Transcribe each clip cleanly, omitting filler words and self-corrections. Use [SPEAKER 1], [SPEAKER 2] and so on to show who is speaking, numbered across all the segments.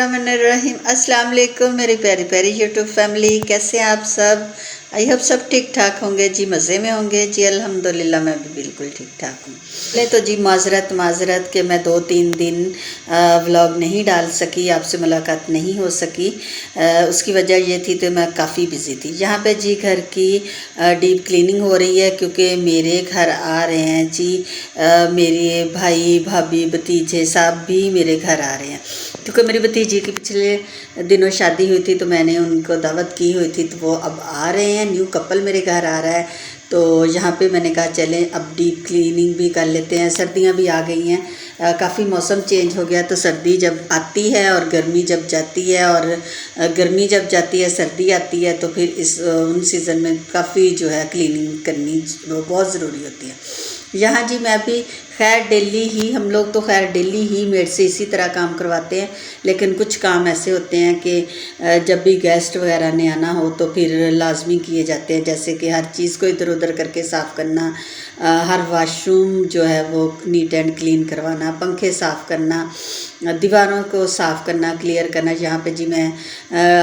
[SPEAKER 1] बिस्मिल्लाहिर्रहमानिर्रहीम। अस्सलाम वालेकुम मेरी प्यारी प्यारी यूट्यूब फैमिली, कैसे हैं आप सब। आई होप सब ठीक ठाक होंगे जी, मज़े में होंगे जी। अल्हम्दुलिल्लाह मैं भी बिल्कुल ठीक ठाक हूँ। पहले तो जी माजरत कि मैं 2-3 दिन व्लॉग नहीं डाल सकी, आपसे मुलाकात नहीं हो सकी। उसकी वजह ये थी तो मैं काफ़ी बिज़ी थी। यहाँ पे जी घर की डीप क्लीनिंग हो रही है क्योंकि मेरे घर आ रहे हैं जी। मेरे भाई भाभी भतीजे सब भी मेरे घर आ रहे हैं क्योंकि मेरी भतीजी की पिछले दिनों शादी हुई थी तो मैंने उनको दावत की हुई थी, तो वो अब आ रहे हैं। न्यू कपल मेरे घर आ रहा है तो यहाँ पे मैंने कहा चलें अब डीप क्लीनिंग भी कर लेते हैं। सर्दियाँ भी आ गई हैं, काफ़ी मौसम चेंज हो गया, तो सर्दी जब आती है और गर्मी जब जाती है और गर्मी जब जाती है सर्दी आती है, तो फिर उन सीज़न में काफ़ी जो है क्लीनिंग करनी बहुत ज़रूरी होती है। यहाँ जी मैं भी खैर डेली ही, हम लोग तो खैर डेली ही मेड से इसी तरह काम करवाते हैं, लेकिन कुछ काम ऐसे होते हैं कि जब भी गेस्ट वगैरह ने आना हो तो फिर लाजमी किए जाते हैं, जैसे कि हर चीज़ को इधर उधर करके साफ़ करना, हर वाशरूम जो है वो नीट एंड क्लीन करवाना, पंखे साफ़ करना, दीवारों को साफ़ करना, क्लियर करना। यहाँ पे जी मैं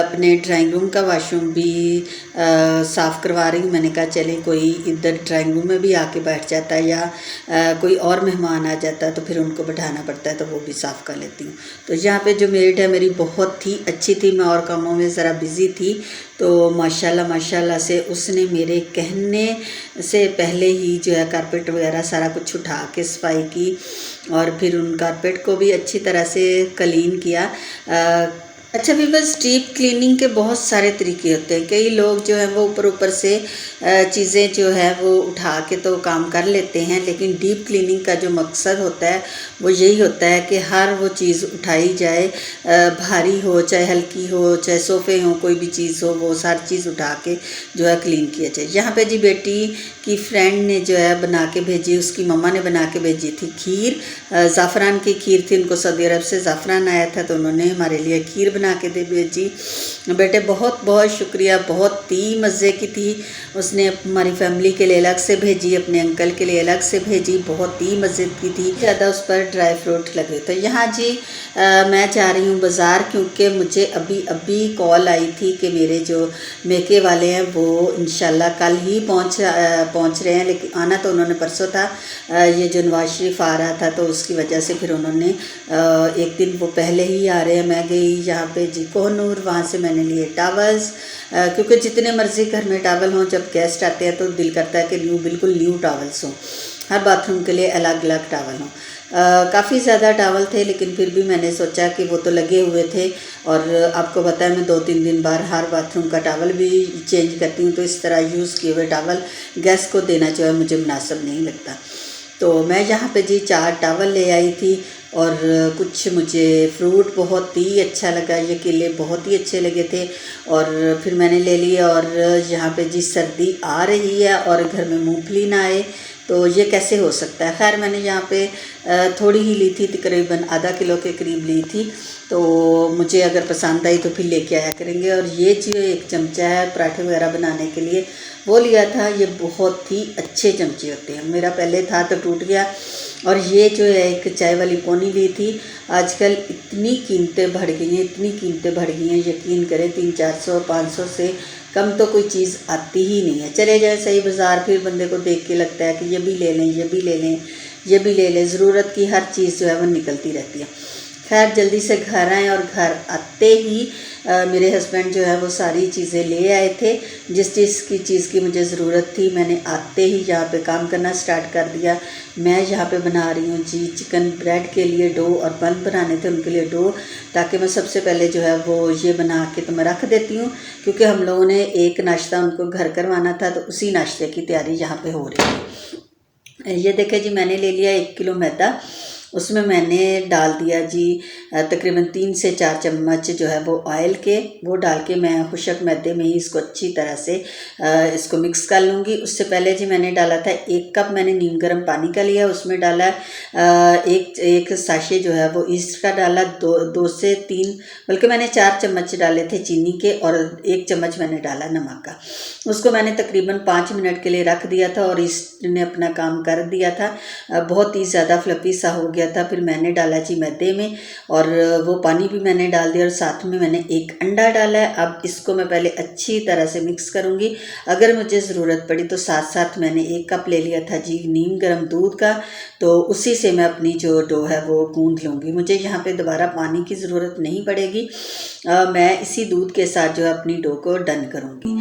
[SPEAKER 1] अपने ड्राइंग रूम का वाशरूम भी साफ़ करवा रही हूँ। मैंने कहा चले कोई इधर ड्राइंग रूम में भी आके बैठ जाता है या कोई और मेहमान आ जाता है तो फिर उनको बैठाना पड़ता है, तो वो भी साफ़ कर लेती हूँ। तो यहाँ पे जो मेड है मेरी बहुत ही अच्छी थी, मैं और कामों में ज़रा बिज़ी थी, तो माशाल्लाह से उसने मेरे कहने से पहले ही जो है कारपेट वगैरह सारा कुछ उठा के सफाई की और फिर उन कारपेट को भी अच्छी तरह से क्लीन किया। अच्छा भी बस डीप क्लीनिंग के बहुत सारे तरीके होते हैं। कई लोग जो है वो ऊपर से चीज़ें जो है वो उठा के तो काम कर लेते हैं, लेकिन डीप क्लीनिंग का जो मकसद होता है वो यही होता है कि हर वो चीज़ उठाई जाए, भारी हो चाहे हल्की हो, चाहे सोफ़े हो, कोई भी चीज़ हो, वो सारी चीज़ उठा के जो है क्लीन किया जाए। यहाँ पे जी बेटी की फ्रेंड ने जो है बना के भेजी, उसकी मम्मा ने बना के भेजी थी खीर, ज़ाफ़रान की खीर थी। उनको सऊदी अरब से ज़ाफ़रान आया था तो उन्होंने हमारे लिए खीर बना के दे भेजी। बेटे बहुत बहुत शुक्रिया, बहुत ही मज़े की थी। उसने हमारी फैमिली के लिए अलग से भेजी, अपने अंकल के लिए अलग से भेजी, बहुत ही मज़े की थी। ज़्यादा उस पर ड्राई फ्रूट लगे। तो यहाँ जी मैं जा रही हूँ बाज़ार क्योंकि मुझे अभी कॉल आई थी कि मेरे जो मेके वाले हैं वो इंशाल्लाह कल ही पहुँच रहे हैं, लेकिन आना तो उन्होंने परसों था। ये जो नवाज शरीफ आ रहा था तो उसकी वजह से फिर उन्होंने एक दिन वो पहले ही आ रहे हैं। मैं गई यहाँ पे जी कोहनूर, वहाँ से मैंने लिए टावल्स, क्योंकि जितने मर्ज़ी घर में टावल हों, जब गेस्ट आते हैं तो दिल करता है कि बिल्कुल न्यू टावल्स हों, हर बाथरूम के लिए अलग अलग टावल हों। काफ़ी ज़्यादा टावल थे, लेकिन फिर भी मैंने सोचा कि वो तो लगे हुए थे और आपको पता है मैं 2-3 दिन बाद हर बाथरूम का टावल भी चेंज करती हूँ, तो इस तरह यूज़ किए हुए टावल गेस्ट को देना जो है मुझे मुनासिब नहीं लगता। तो मैं यहाँ पे जी 4 टावल ले आई थी और कुछ मुझे फ्रूट बहुत ही अच्छा लगा, ये केले बहुत ही अच्छे लगे थे और फिर मैंने ले लिए। और यहाँ पे जी सर्दी आ रही है और घर में मूंगफली ना आए तो ये कैसे हो सकता है। खैर मैंने यहाँ पे थोड़ी ही ली थी, तकरीबन आधा किलो के करीब ली थी, तो मुझे अगर पसंद आई तो फिर लेके आया करेंगे। और ये जो एक चमचा है पराठे वगैरह बनाने के लिए वो लिया था, ये बहुत ही अच्छे चमचे होते हैं। मेरा पहले था तो टूट गया। और ये जो है एक चाय वाली पोनी ली थी। आजकल इतनी कीमतें बढ़ गई हैं, इतनी कीमतें बढ़ गई हैं, यकीन करें 300-400 और 500 से कम तो कोई चीज़ आती ही नहीं है। चले जाए सही बाज़ार, फिर बंदे को देख के लगता है कि ये भी ले लें, ये भी ले लें, ये भी ले लें। ज़रूरत की हर चीज़ जो है वो निकलती रहती है। खैर जल्दी से घर आए और घर आते ही मेरे हस्बैंड जो है वो सारी चीज़ें ले आए थे, जिस चीज़ की मुझे ज़रूरत थी। मैंने आते ही यहाँ पे काम करना स्टार्ट कर दिया। मैं यहाँ पे बना रही हूँ जी चिकन ब्रेड के लिए डो, और बन बनाने थे उनके लिए डो, ताकि मैं सबसे पहले जो है वो ये बना के तो मैं रख देती हूँ, क्योंकि हम लोगों ने एक नाश्ता उनको घर करवाना था, तो उसी नाश्ते की तैयारी यहाँ पे हो रही है। ये देखें जी मैंने ले लिया 1 किलो मैदा, उसमें मैंने डाल दिया जी तकरीबन 3 से 4 चम्मच जो है वो ऑयल के, वो डाल के मैं खुशक मैदे में ही इसको अच्छी तरह से इसको मिक्स कर लूँगी। उससे पहले जी मैंने डाला था 1 कप मैंने नीम गर्म पानी का लिया, उसमें डाला एक साशे जो है वो ईस्ट का डाला, 2 से 3 बल्कि मैंने 4 चम्मच डाले थे चीनी के, और 1 चम्मच मैंने डाला नमक का। उसको मैंने तकरीबन 5 मिनट के लिए रख दिया था और इसने अपना काम कर दिया था। बहुत ही ज़्यादा फ्लफी सा हो गया था। फिर मैंने डाला जी मैदे में और वो पानी भी मैंने डाल दिया और साथ में मैंने एक अंडा डाला है। अब इसको मैं पहले अच्छी तरह से मिक्स करूँगी। अगर मुझे ज़रूरत पड़ी तो साथ साथ मैंने 1 कप ले लिया था जी नीम गर्म दूध का, तो उसी से मैं अपनी जो डो है वो गूँध लूँगी। मुझे यहाँ पे दोबारा पानी की ज़रूरत नहीं पड़ेगी। मैं इसी दूध के साथ जो है अपनी डो को डन करूँगी।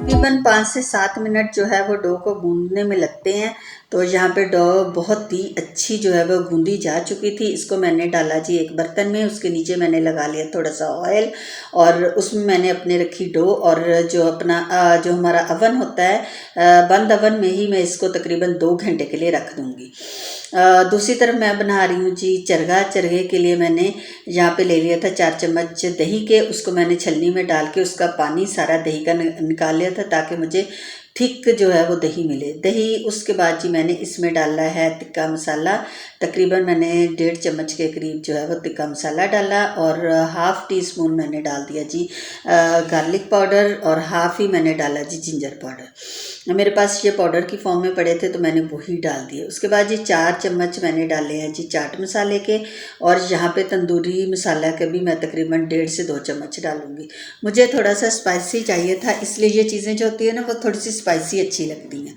[SPEAKER 1] तकरीबन 5 से 7 मिनट जो है वो डो को गूंदने में लगते हैं। तो यहाँ पे डो बहुत ही अच्छी जो है वो गूंदी जा चुकी थी। इसको मैंने डाला जी एक बर्तन में, उसके नीचे मैंने लगा लिया थोड़ा सा ऑयल और उसमें मैंने अपने रखी डो और जो अपना जो हमारा अवन होता है बंद अवन में ही मैं इसको तकरीबन 2 घंटे के लिए रख दूँगी। दूसरी तरफ मैं बना रही हूँ जी चरगा। चरगे के लिए मैंने यहाँ पे ले लिया था 4 चम्मच दही के, उसको मैंने छलनी में डाल के उसका पानी सारा दही का निकाल लिया था ताकि मुझे थिक जो है वो दही मिले। दही उसके बाद जी मैंने इसमें डाला है तिक्का मसाला। तकरीबन मैंने 1.5 चम्मच के करीब जो है वो तिक्का मसाला डाला और हाफ़ टी स्पून मैंने डाल दिया जी गार्लिक पाउडर और हाफ़ ही मैंने डाला जी जिंजर पाउडर। मेरे पास ये पाउडर की फॉर्म में पड़े थे तो मैंने वही डाल दिए। उसके बाद जी 4 चम्मच मैंने डाले हैं जी चाट मसाले के और यहाँ पे तंदूरी मसाला के भी मैं तकरीबन 1.5 से 2 चम्मच डालूँगी। मुझे थोड़ा सा स्पाइसी चाहिए था, इसलिए ये चीज़ें जो होती है ना वो थोड़ी सी स्पाइसी अच्छी लगती हैं।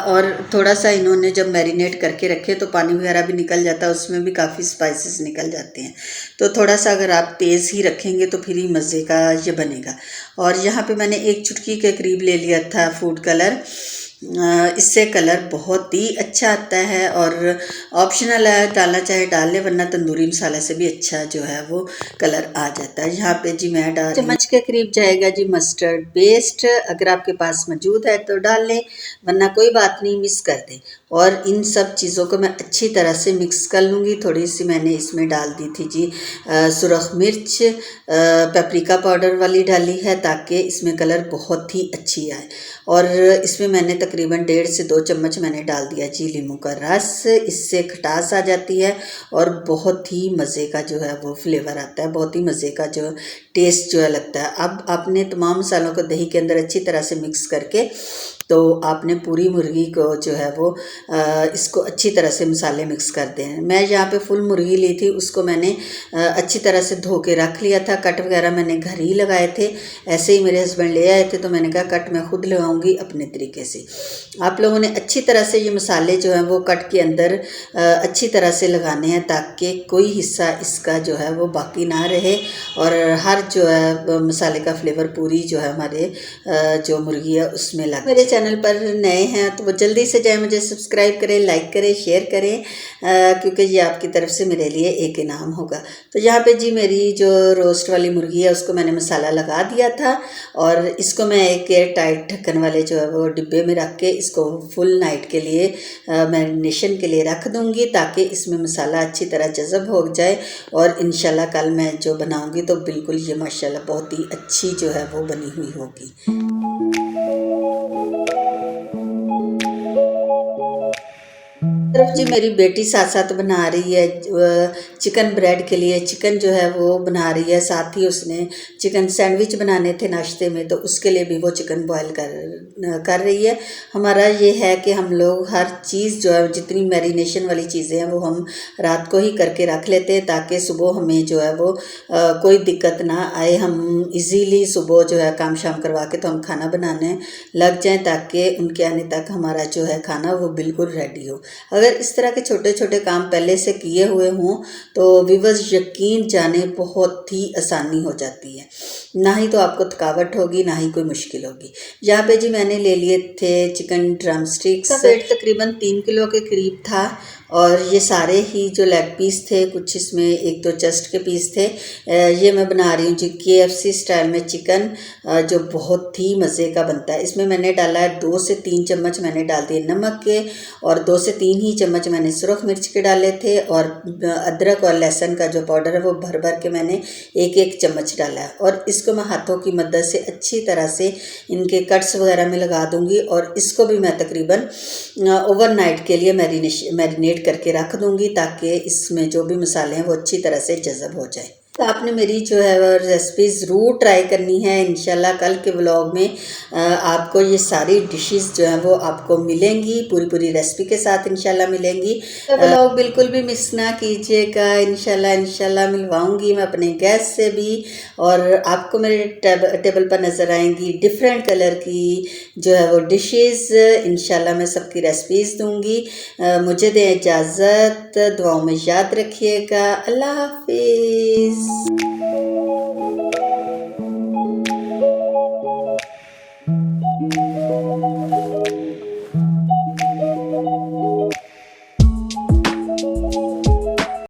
[SPEAKER 1] और थोड़ा सा इन्होंने जब मैरिनेट करके रखे तो पानी वगैरह भी निकल जाता है, उसमें भी काफ़ी स्पाइसेस निकल जाते हैं। तो थोड़ा सा अगर आप तेज़ ही रखेंगे तो फिर ही मज़े का ये बनेगा। और यहाँ पे मैंने 1 चुटकी के करीब ले लिया था फूड कलर। इससे कलर बहुत ही अच्छा आता है और ऑप्शनल है, डालना चाहे डाल ले, वरना तंदूरी मसाला से भी अच्छा जो है वो कलर आ जाता है। यहाँ पे जी मैं डाल चम्मच के करीब जाएगा जी मस्टर्ड पेस्ट। अगर आपके पास मौजूद है तो डाल लें, वरना कोई बात नहीं, मिक्स कर दें। और इन सब चीज़ों को मैं अच्छी तरह से मिक्स कर लूँगी। थोड़ी सी मैंने इसमें डाल दी थी जी सुरख मिर्च, पेपरिका पाउडर वाली डाली है ताकि इसमें कलर बहुत ही अच्छी आए। और इसमें मैंने तकरीबन 1.5 से 2 चम्मच मैंने डाल दिया जी नींबू का रस। इससे खटास आ जाती है और बहुत ही मज़े का जो है वो फ्लेवर आता है, बहुत ही मज़े का जो टेस्ट जो है लगता है। अब आपने तमाम मसालों को दही के अंदर अच्छी तरह से मिक्स करके तो आपने पूरी मुर्गी को जो है वो इसको अच्छी तरह से मसाले मिक्स कर दें। मैं यहाँ पे फुल मुर्गी ली थी, उसको मैंने अच्छी तरह से धो के रख लिया था। कट वगैरह मैंने घर ही लगाए थे, ऐसे ही मेरे हस्बैंड ले आए थे तो मैंने कहा कट मैं खुद लगाऊंगी अपने तरीके से। आप लोगों ने अच्छी तरह से ये मसाले जो हैं वो कट के अंदर अच्छी तरह से लगाने हैं ताकि कोई हिस्सा इसका जो है वो बाकी ना रहे और हर जो है मसाले का फ्लेवर पूरी जो है हमारे जो मुर्गी है उसमें लग। मेरे चैनल पर नए हैं तो वो जल्दी से जाए मुझे सब्सक्राइब करें, लाइक करें, शेयर करें, क्योंकि ये आपकी तरफ से मेरे लिए एक इनाम होगा। तो यहाँ पे जी मेरी जो रोस्ट वाली मुर्गी है उसको मैंने मसाला लगा दिया था और इसको मैं एक एयर टाइट ढक्कन वाले जो है वो डिब्बे में रख के इसको फुल नाइट के लिए मैरिनेशन के लिए रख दूँगी ताकि इसमें मसाला अच्छी तरह जज़ब हो जाए। और इंशाल्लाह कल मैं जो बनाऊँगी तो बिल्कुल ये माशाल्लाह बहुत ही अच्छी जो है वो बनी हुई होगी। तरफ जी मेरी बेटी साथ साथ बना रही है चिकन ब्रेड के लिए, चिकन जो है वो बना रही है। साथ ही उसने चिकन सैंडविच बनाने थे नाश्ते में तो उसके लिए भी वो चिकन बॉयल कर रही है। हमारा ये है कि हम लोग हर चीज़ जो है जितनी मैरिनेशन वाली चीज़ें हैं वो हम रात को ही करके रख लेते हैं ताकि सुबह हमें जो है वो कोई दिक्कत ना आए। हम इजीली सुबह जो है काम शाम करवा के तो हम खाना बनाने लग जाएं ताकि उनके आने तक हमारा जो है खाना वो बिल्कुल रेडी हो। अगर इस तरह के छोटे छोटे काम पहले से किए हुए हों तो व्यूअर्स यकीन जाने बहुत ही आसानी हो जाती है। ना ही तो आपको थकावट होगी ना ही कोई मुश्किल होगी। यहाँ पे जी मैंने ले लिए थे चिकन ड्रम स्टिक्स का वेट तकरीबन 3 किलो के करीब था और ये सारे ही जो लेग पीस थे, कुछ इसमें एक दो चेस्ट के पीस थे। ये मैं बना रही हूँ जी KFC स्टाइल में चिकन, जो बहुत ही मज़े का बनता है। इसमें मैंने डाला है 2 से 3 चम्मच मैंने डाल दिए नमक के और 2 से 3 ही चम्मच मैंने सुरख मिर्च के डाले थे और अदरक और लहसुन का जो पाउडर है वो भर भर के मैंने एक एक चम्मच डाला है। और इसको मैं हाथों की मदद से अच्छी तरह से इनके कट्स वगैरह में लगा दूंगी और इसको भी मैं तकरीबन ओवरनाइट के लिए मैरिनेट करके रख दूंगी ताकि इसमें जो भी मसाले हैं वो अच्छी तरह से जज़ब हो जाए। तो आपने मेरी जो है वो रेसिपी ज़रूर ट्राई करनी है। इंशाल्लाह कल के व्लॉग में आपको ये सारी डिशेस जो हैं वो आपको मिलेंगी, पूरी रेसिपी के साथ इंशाल्लाह मिलेंगी। तो व्लॉग बिल्कुल भी मिस ना कीजिएगा। इंशाल्लाह मिलवाऊंगी मैं अपने गेस्ट से भी और आपको मेरे टेबल पर नज़र आएंगी डिफरेंट कलर की जो है वो डिशेस। इंशाल्लाह मैं सबकी रेसिपीज़ दूँगी। मुझे दें इजाज़त, दुआओं में याद रखिएगा। अल्लाह हाफिज़।